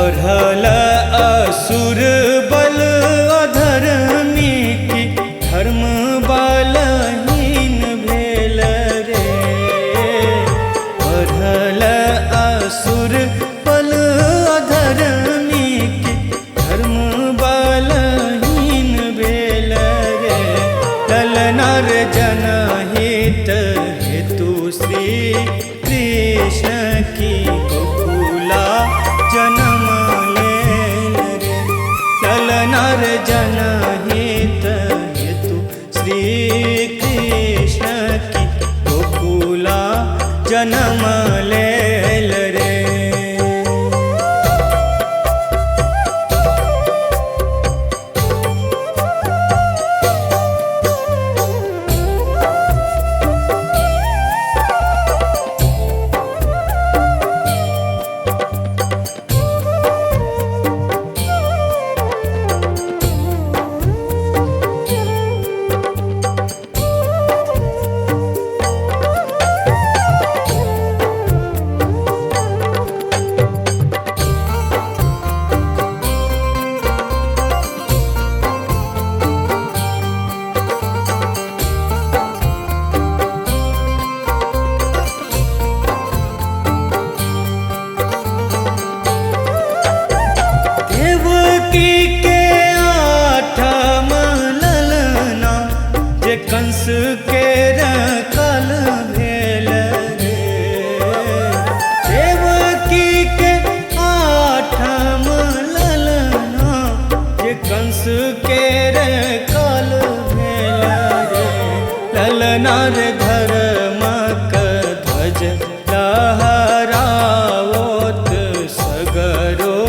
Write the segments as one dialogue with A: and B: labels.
A: बढ़ल असुर बल अधर्मी की धर्म बलहीन भेल रे। बढ़ल असुर बल अधर्मी की धर्म बलहीन भेल रे। ललनार जनहित हेतु श्री कृष्ण की गोकुला जन्म लेल रे। ललनार जनहित हेतु श्री कृष्ण की गोकुला जन्म लेल रे। कंस के रखल भेल रे। देवकी के आठम ललना जे कंस के रखल भेल रे। ललनार धर्मक ध्वज लहरावत सगरो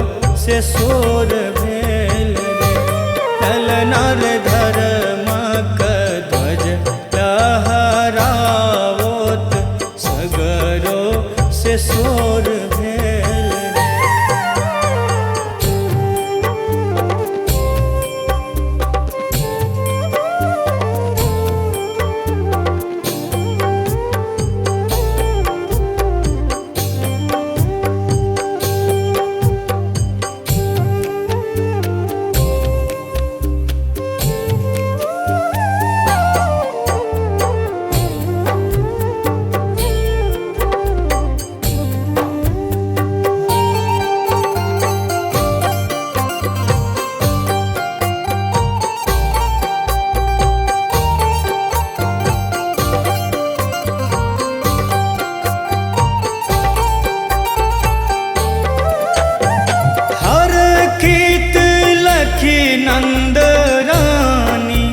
A: से शोर भेल रे। ललनार धर्मक लहरावत सगरो से शोर भेल रे। नंद रानी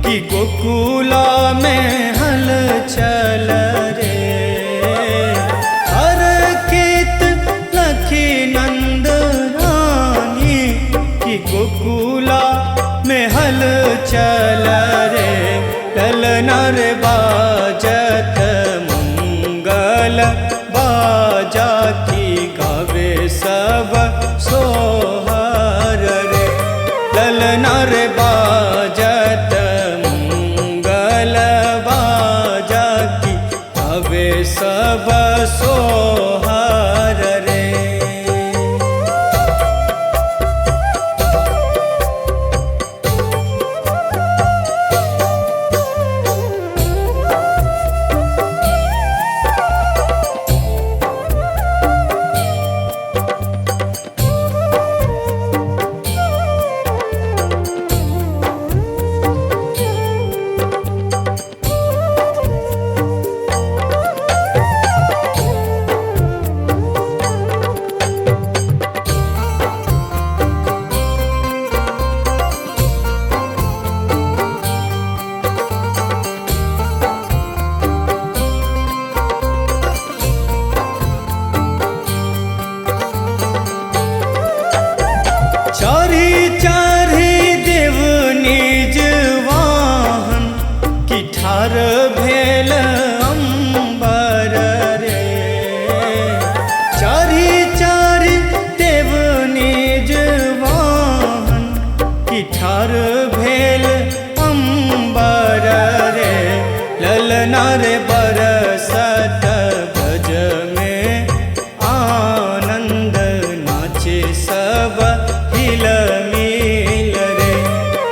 A: की गोकुला में हल चल रे। हर खेत लखी नंद रानी की गोकुला में हल चल रे। ललनार बाजत मंगल बाजा की गावे सब सोहर रे। ललनार बाजत मंगल बाजा की गावे सब सोहर रे। सब हिल मिल रे।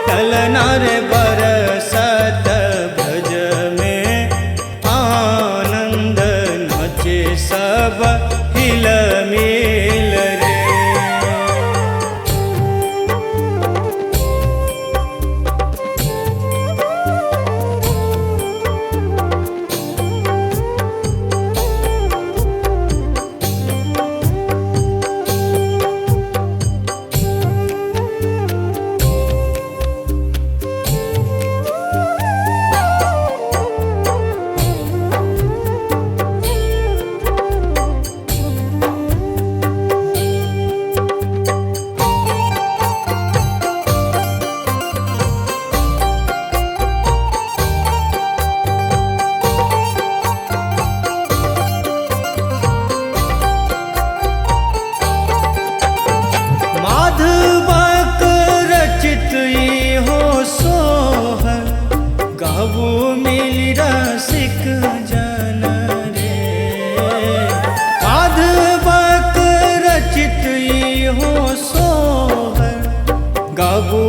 A: ललना रे बरसत ब्रज में आनंद नाचे सब हिल मिल रे। माधवक रचित हो सोहर गावो मिली रसिक जन रे। माधवक रचित हो सोहर गावो